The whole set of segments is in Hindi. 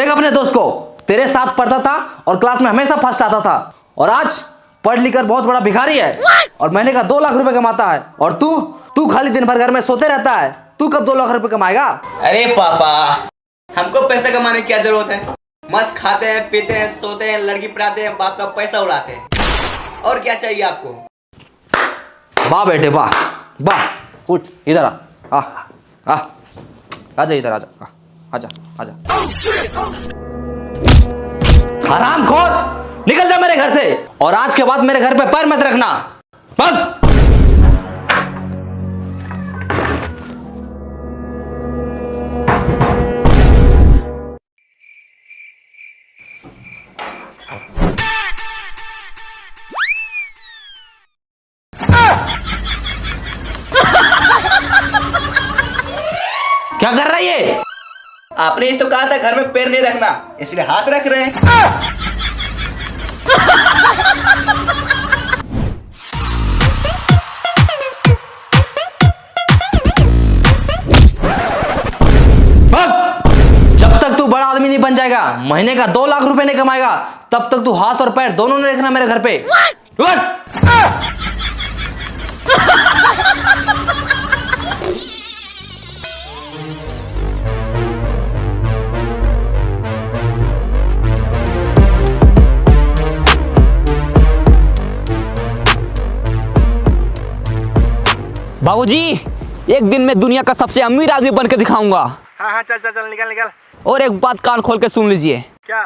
देख अपने दोस्त को, तेरे साथ पढ़ता था और क्लास में हमेशा फर्स्ट आता था, और आज पढ़ लिख कर बहुत बड़ा भिखारी है और महीने का 2 लाख रुपए कमाता है। और तू खाली दिन भर घर में सोते रहता है। तू कब 2 लाख रुपए कमाएगा? अरे पापा, हमको पैसा कमाने की क्या जरूरत है? मस्त खाते हैं, पीते हैं, सोते हैं, लड़की पढ़ाते हैं, बाप का पैसा उड़ाते हैं। और क्या चाहिए आपको? वाह बेटे वाह वाह। उठ इधर आ आजा इधर आजा आजा आजा। हरामखोर, निकल जा मेरे घर से, और आज के बाद मेरे घर पे पैर मत रखना। भाग। क्या कर रहा है ये? आपने ही तो कहा था घर में पैर नहीं रखना, इसलिए हाथ रख रहे हैं। जब तक तू बड़ा आदमी नहीं बन जाएगा, महीने का 2 लाख रुपए नहीं कमाएगा, तब तक तू हाथ और पैर दोनों नहीं रखना मेरे घर पे। बाबूजी, एक दिन मैं दुनिया का सबसे अमीर आदमी बनकर दिखाऊंगा। हाँ चल निकल। और एक बात कान खोल के सुन लीजिए। क्या?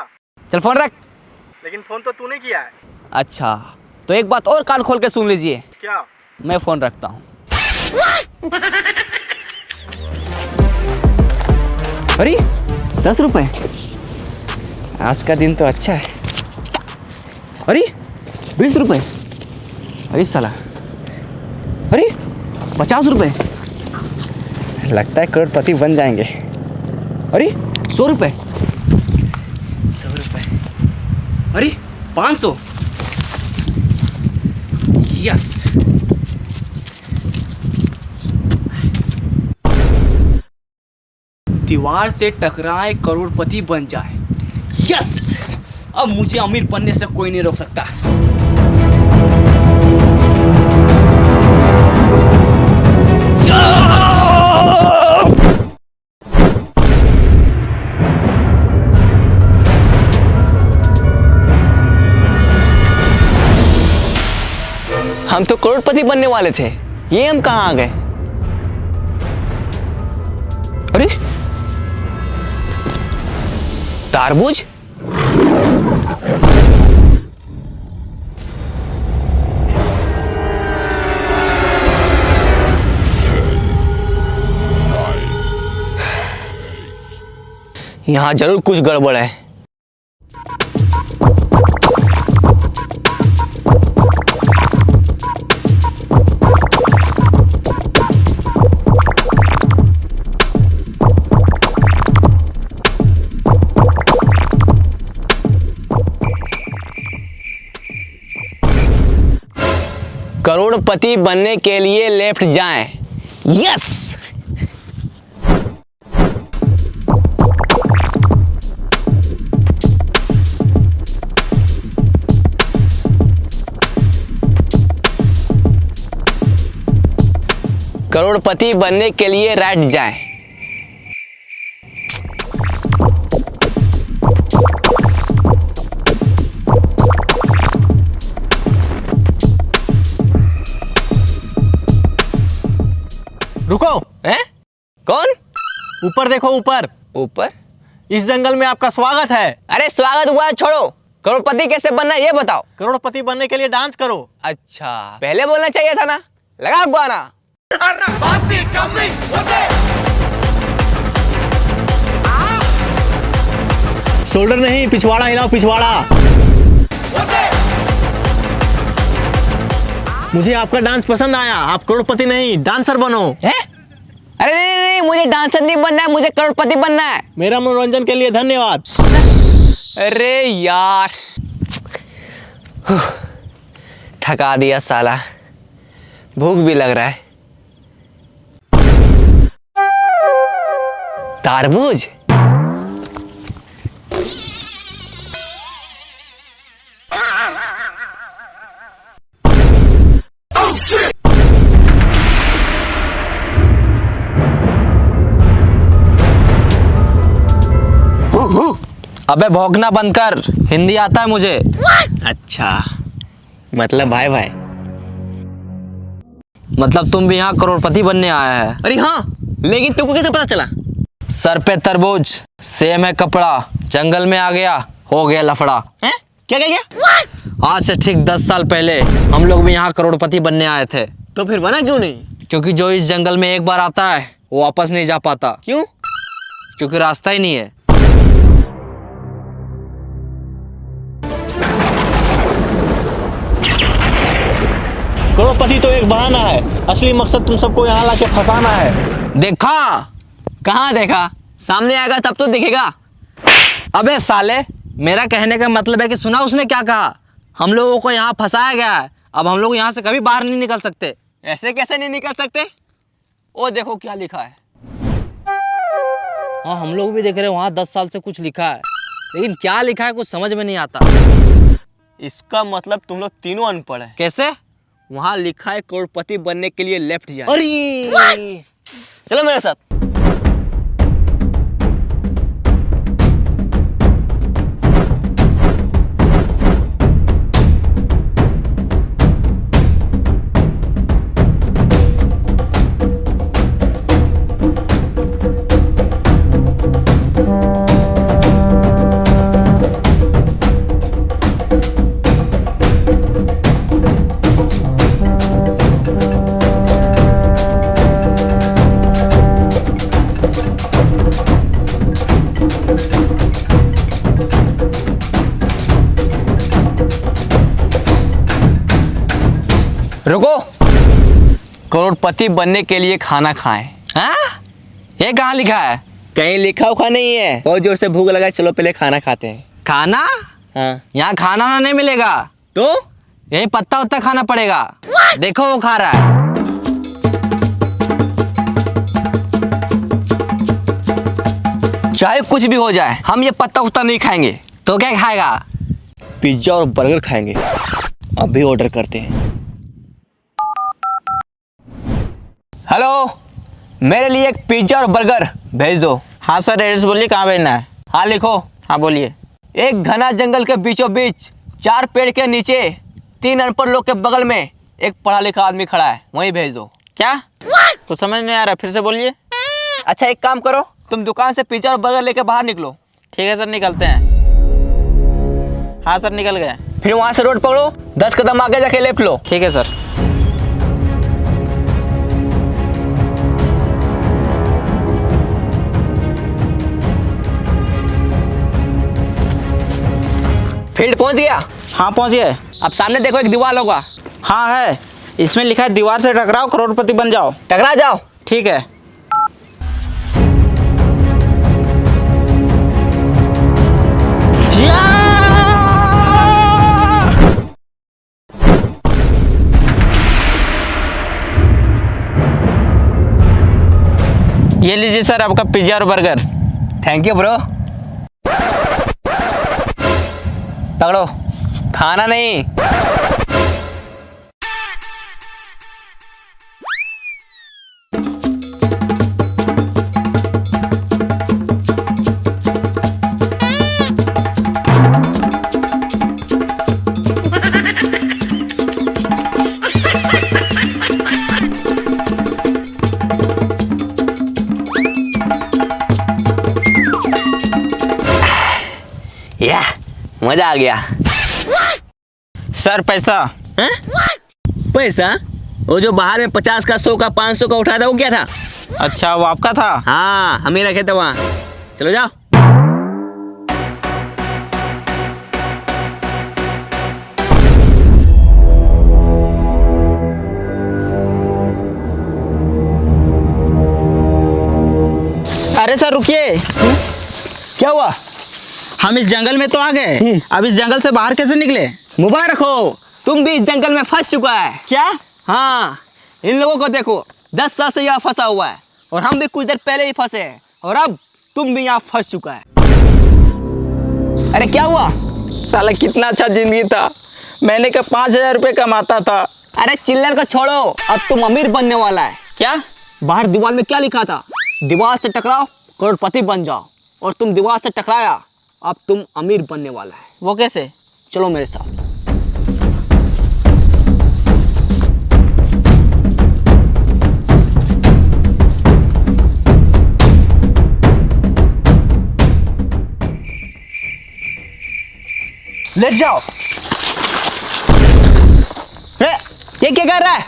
चल फोन रख। लेकिन फोन तो तूने किया है। अच्छा, तो एक बात और कान खोल के सुन लीजिए। क्या? मैं फोन रखता हूँ। अरे 10 रुपए, आज का दिन तो अच्छा है। अरे 20 रुपए, अरे साला, अरे 50 रुपए, लगता है करोड़पति बन जाएंगे। अरे 100 रुपए, 100 रुपए, अरे 500, यस। दीवार से टकराए करोड़पति बन जाए, यस। अब मुझे अमीर बनने से कोई नहीं रोक सकता। हम तो करोड़पति बनने वाले थे, ये हम कहाँ आ गए? अरे तारबूज, यहाँ जरूर कुछ गड़बड़ है। करोड़पति बनने के लिए लेफ्ट जाएं, यस। करोड़पति बनने के लिए राइट जाएं। रुको। हैं? कौन? ऊपर देखो, ऊपर। ऊपर? इस जंगल में आपका स्वागत है। अरे स्वागत हुआ छोड़ो, करोड़पति कैसे बनना है ये बताओ। करोड़पति बनने के लिए डांस करो। अच्छा, पहले बोलना चाहिए था ना। लगा गाना। शोल्डर नहीं, पिछवाड़ा हिलाओ, पिछवाड़ा। मुझे आपका डांस पसंद आया। आप करोड़पति नहीं, डांसर बनो। है? अरे नहीं, मुझे डांसर नहीं बनना है, मुझे करोड़पति बनना है। मेरा मनोरंजन के लिए धन्यवाद। अरे यार, थका दिया साला, भूख भी लग रहा है। तारबूज, अबे भौंकना बंद कर, हिंदी आता है मुझे। अच्छा, मतलब भाई भाई। मतलब तुम भी यहाँ करोड़पति बनने आया है? अरे हाँ, लेकिन तुमको कैसे पता चला? सर पे तरबूज, सेम है कपड़ा, जंगल में आ गया, हो गया लफड़ा। हैं? क्या क्या क्या? आज से ठीक 10 साल पहले हम लोग भी यहाँ करोड़पति बनने आए थे। तो फिर बना क्यों नहीं? क्योंकि जो इस जंगल में एक बार आता है वो वापस नहीं जा पाता। क्यों? क्योंकि रास्ता ही नहीं है। करोड़पति तो एक बहाना है, असली मकसद तुम सबको यहाँ लाके फंसाना है। देखा? कहाँ देखा? सामने आएगा तब तो दिखेगा। अबे साले, मेरा कहने का मतलब है कि सुना उसने क्या कहा? हम लोगों को यहाँ फंसाया गया है, अब हम लोग यहाँ से कभी बाहर नहीं निकल सकते। ऐसे कैसे नहीं निकल सकते? ओ देखो क्या लिखा है। हाँ, हम लोग भी देख रहे हैं वहाँ 10 साल से कुछ लिखा है, लेकिन क्या लिखा है कुछ समझ में नहीं आता। इसका मतलब तुम लोग तीनों अनपढ़ हैं। कैसे? वहाँ लिखा है करोड़पति बनने के लिए लेफ्ट जाए। अरे चलो मेरे साथ। रुको, करोड़पति बनने के लिए खाना खाएं। हाँ? ये कहाँ लिखा है? कहीं लिखा उखा नहीं है। बहुत जोर से भूख लगा है, चलो पहले खाना खाते हैं। खाना? हाँ। यहाँ खाना ना नहीं मिलेगा, तो यही पत्ता उत्ता खाना पड़ेगा। देखो वो खा रहा है। चाहे कुछ भी हो जाए, हम ये पत्ता उत्ता नहीं खाएंगे। तो क्या खाएगा? पिज्जा और बर्गर खाएंगे। अभी ऑर्डर करते हैं। हेलो, मेरे लिए एक पिज्जा और बर्गर भेज दो। हाँ सर, एड्रेस बोलिए कहाँ भेजना है। हाँ लिखो। हाँ बोलिए। एक घना जंगल के बीचों बीच 4 पेड़ के नीचे 3 अनपढ़ लोग के बगल में एक पढ़ा लिखा आदमी खड़ा है, वहीं भेज दो। क्या? तो समझ नहीं आ रहा, फिर से बोलिए। अच्छा एक काम करो, तुम दुकान से पिज्जा और बर्गर लेके बाहर निकलो। ठीक है सर, निकलते हैं। हाँ सर, निकल गए। फिर वहां से रोड पकड़ो, 10 कदम आगे जाके लेफ्ट लो। ठीक है सर। फील्ड पहुंच गया। हाँ पहुँच गए। अब सामने देखो एक दीवार होगा, हाँ है, इसमें लिखा है दीवार से टकराओ करोड़पति बन जाओ। टकरा जाओ। ठीक है। ये लीजिए सर आपका पिज्जा और बर्गर। Thank you bro. पकड़ो, खाना नहीं। या मजा आ गया। सर पैसा। हैं? पैसा? वो जो बाहर में 50 का, 100 का, 500 का उठाया था, वो क्या था? अच्छा वो आपका था? हाँ, हम ही रखे थे वहाँ। चलो जाओ। अरे सर रुकिए। क्या हुआ? हम इस जंगल में तो आ गए, अब इस जंगल से बाहर कैसे निकले? मुबारक हो, तुम भी इस जंगल में फंस चुका है। क्या? हाँ, इन लोगों को देखो, 10 साल से यहाँ फंसा हुआ है, और हम भी कुछ देर पहले ही फंसे हैं, और अब तुम भी यहाँ फंस चुका है। अरे क्या हुआ? साला कितना अच्छा जिंदगी था, महीने का 5,000 रुपये कमाता था। अरे चिल्लर को छोड़ो, अब तुम अमीर बनने वाला है। क्या? बाहर दीवार में क्या लिखा था? दीवार से टकराओ करोड़पति बन जाओ, और तुम दीवार से टकराया अब तुम अमीर बनने वाला है। वो कैसे? चलो मेरे साथ। लेट जाओ। रे, ये क्या कर रहा है?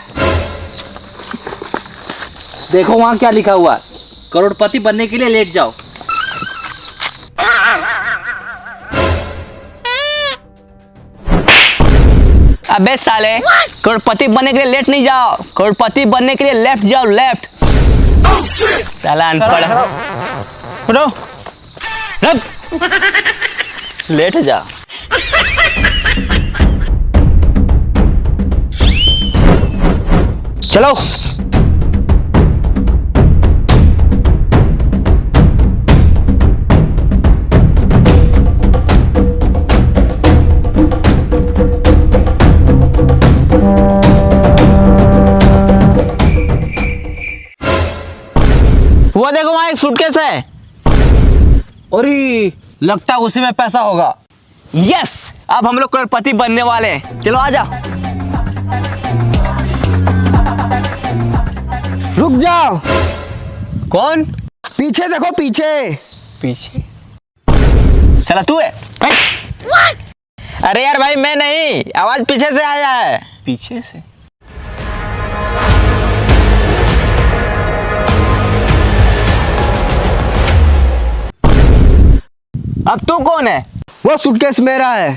देखो वहां क्या लिखा हुआ है, करोड़पति बनने के लिए लेट जाओ। अबे साले, करोड़पति बनने के लिए लेट नहीं जाओ, करोड़पति बनने के लिए लेफ्ट जाओ, लेफ्ट। साला अनपढ़। उठो। रब। लेट जा। चलो। वो देखो वहां एक सूटकेस है। अरे लगता है उसी में पैसा होगा। यस, अब हम लोग करोड़पति बनने वाले हैं। चलो आजा। रुक जाओ, कौन? पीछे देखो पीछे। पीछे? साला तू है? अरे यार भाई मैं नहीं, आवाज पीछे से आया है। पीछे से? अब तू कौन है? वो सूटकेस मेरा है।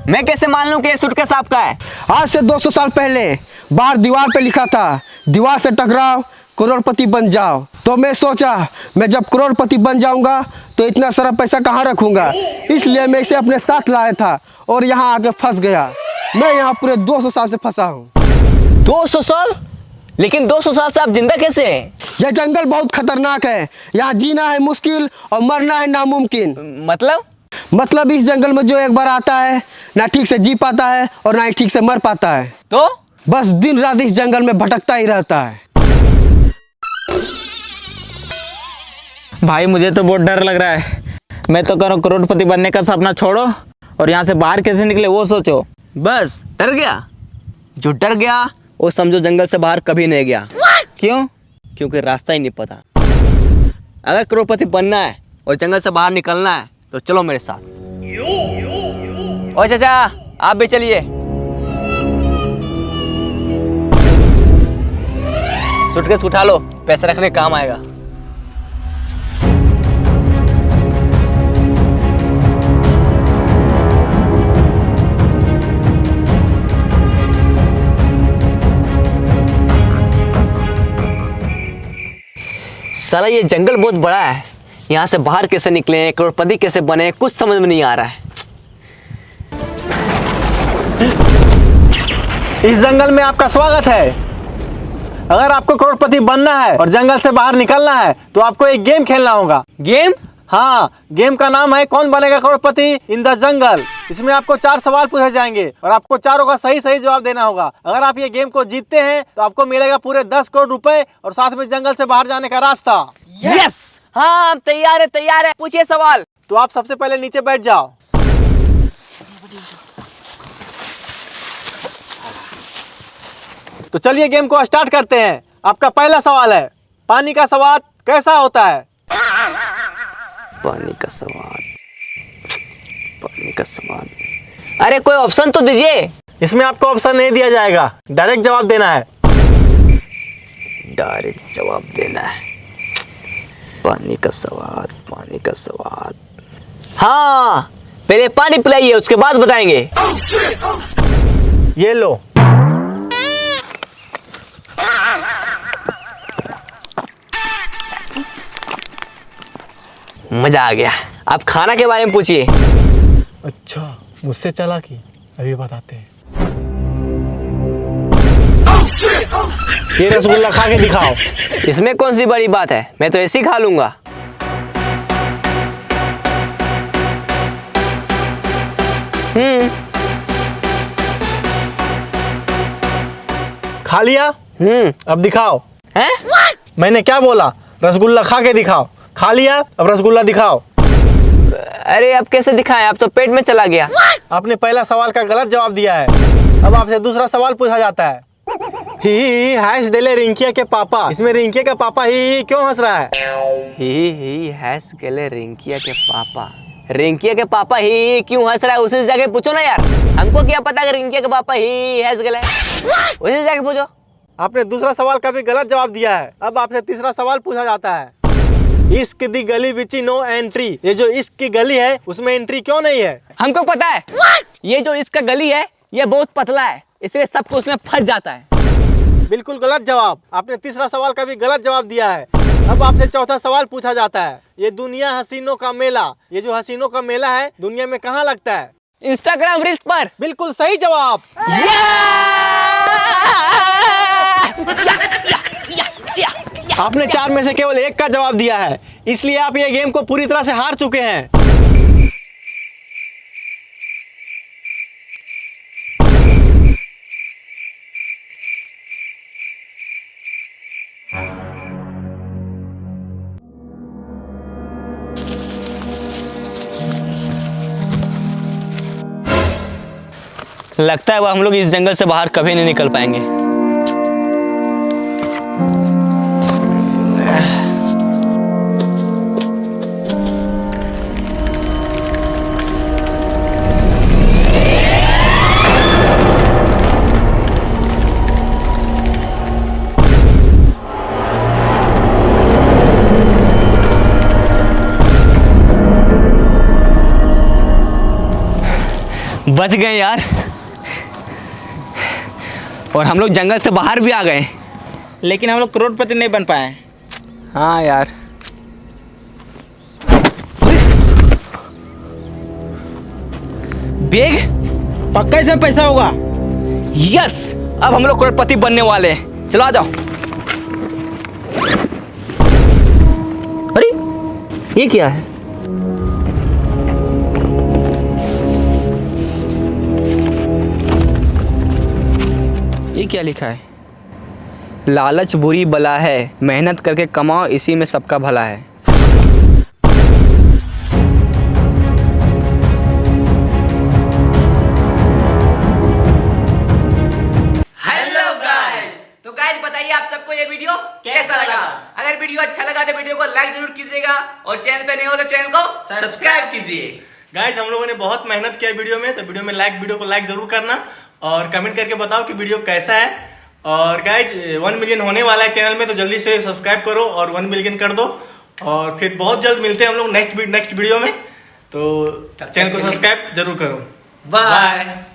मैं कैसे मान लूं कि ये सूटकेस आपका है? आज से 200 साल पहले बाहर दीवार पे लिखा था, दीवार से टकराओ करोड़पति बन जाओ। तो मैं सोचा मैं जब करोड़पति बन जाऊंगा तो इतना सारा पैसा कहाँ रखूंगा, इसलिए मैं इसे अपने साथ लाया था और यहाँ आके फंस गया। मैं यहाँ पूरे 200 साल से फंसा हूँ। 200 साल? लेकिन 200 साल से आप जिंदा कैसे हैं? यह जंगल बहुत खतरनाक है, यहाँ जीना है मुश्किल और मरना है नामुमकिन। मतलब इस जंगल में जो एक बार आता है ना ठीक से जी पाता है और ना ही ठीक से मर पाता है, तो बस दिन रात इस जंगल में भटकता ही रहता है। भाई मुझे तो बहुत डर लग रहा है। मैं तो करो करोड़पति बनने का सपना छोड़ो और यहाँ से बाहर कैसे निकले वो सोचो। बस डर गया? जो डर गया वो समझो जंगल से बाहर कभी नहीं गया। क्यों? क्योंकि रास्ता ही नहीं पता। अगर करोड़पति बनना है और जंगल से बाहर निकलना है तो चलो मेरे साथ। ओ चाचा, आप भी चलिए। सूटकेस उठा लो, पैसे रखने काम आएगा। साला ये जंगल बहुत बड़ा है, यहाँ से बाहर कैसे निकले, करोड़पति कैसे बने, कुछ समझ में नहीं आ रहा है। इस जंगल में आपका स्वागत है। अगर आपको करोड़पति बनना है और जंगल से बाहर निकलना है तो आपको एक गेम खेलना होगा। गेम? हाँ, गेम का नाम है कौन बनेगा करोड़पति इन द जंगल। इसमें आपको 4 सवाल पूछे जाएंगे और आपको चारों का सही सही जवाब देना होगा। अगर आप ये गेम को जीतते हैं तो आपको मिलेगा पूरे 10 करोड़ रुपए और साथ में जंगल से बाहर जाने का रास्ता। यस! हाँ, हम तैयार है, तैयार है। पूछिए सवाल। तो आप सबसे पहले नीचे बैठ जाओ। तो चलिए गेम को स्टार्ट करते हैं। आपका पहला सवाल है, पानी का स्वाद कैसा होता है? पानी का स्वाद, पानी का स्वाद। अरे कोई ऑप्शन तो दीजिए। इसमें आपको ऑप्शन नहीं दिया जाएगा, डायरेक्ट जवाब देना है। डायरेक्ट जवाब देना है। पानी का स्वाद, पानी का स्वाद। हाँ, पहले पानी पिलाइए, उसके बाद बताएंगे। ये लो। मजा आ गया। आप खाना के बारे में पूछिए। अच्छा, मुझसे चालाकी, अभी बताते हैं। ये रसगुल्ला खा के दिखाओ। इसमें कौन सी बड़ी बात है, मैं तो ऐसे ही खा लूंगा। खा लिया? अब दिखाओ। हैं? मैंने क्या बोला? रसगुल्ला खा के दिखाओ। खा लिया, अब रसगुल्ला दिखाओ। अरे अब कैसे दिखाएं, अब तो पेट में चला गया। आपने पहला सवाल का गलत जवाब दिया है। अब आपसे दूसरा सवाल पूछा जाता है। ही हैश देले रिंकिया के पापा, इसमें रिंकिया का पापा ही क्यों हंस रहा है? ही हैस गेले रिंकिया के पापा। रिंकिया के पापा ही क्यों हंस रहा है, उसे जाके पूछो ना यार। हमको क्या पता कि रिंकिया के पापा ही हैस गेले, उसे जाके पूछो। आपने दूसरा सवाल का भी गलत जवाब दिया है। अब आपसे तीसरा सवाल पूछा जाता है। इश्क दी गली बिच नो एंट्री, ये जो इश्क की गली है उसमें एंट्री क्यों नहीं है? हमको पता है, ये जो इसका गली है ये बहुत पतला है, इसलिए सबको उसमें फंस जाता है। बिल्कुल गलत जवाब। आपने तीसरा सवाल का भी गलत जवाब दिया है। अब आपसे चौथा सवाल पूछा जाता है। ये दुनिया हसीनों का मेला, ये जो हसीनों का मेला है दुनिया में कहाँ लगता है? इंस्टाग्राम रील्स पर। बिल्कुल सही जवाब। आपने 4 में से केवल 1 का जवाब दिया है, इसलिए आप ये गेम को पूरी तरह से हार चुके हैं। लगता है वो हम लोग इस जंगल से बाहर कभी नहीं निकल पाएंगे। बच गए यार, और हम लोग जंगल से बाहर भी आ गए। लेकिन हम लोग करोड़पति नहीं बन पाए। हाँ यार। बैग, पक्का इसमें पैसा होगा। यस, अब हम लोग करोड़पति बनने वाले हैं। चलो आ जाओ। अरे ये क्या है? ये क्या लिखा है? लालच बुरी बला है, मेहनत करके कमाओ, इसी में सबका भला है। हेलो गाइस, तो गाइस बताइए आप सबको ये वीडियो कैसा लगा? अगर वीडियो अच्छा लगा तो वीडियो को लाइक जरूर कीजिएगा और चैनल पे नए हो तो चैनल को सब्सक्राइब कीजिए। गाइस हम लोगों ने बहुत मेहनत किया वीडियो में, तो वीडियो को लाइक जरूर करना और कमेंट करके बताओ कि वीडियो कैसा है। और गाइस 1 मिलियन होने वाला है चैनल में, तो जल्दी से सब्सक्राइब करो और 1 मिलियन कर दो। और फिर बहुत जल्द मिलते हैं हम लोग नेक्स्ट वीडियो में, तो चैनल को सब्सक्राइब जरूर करो। बाय।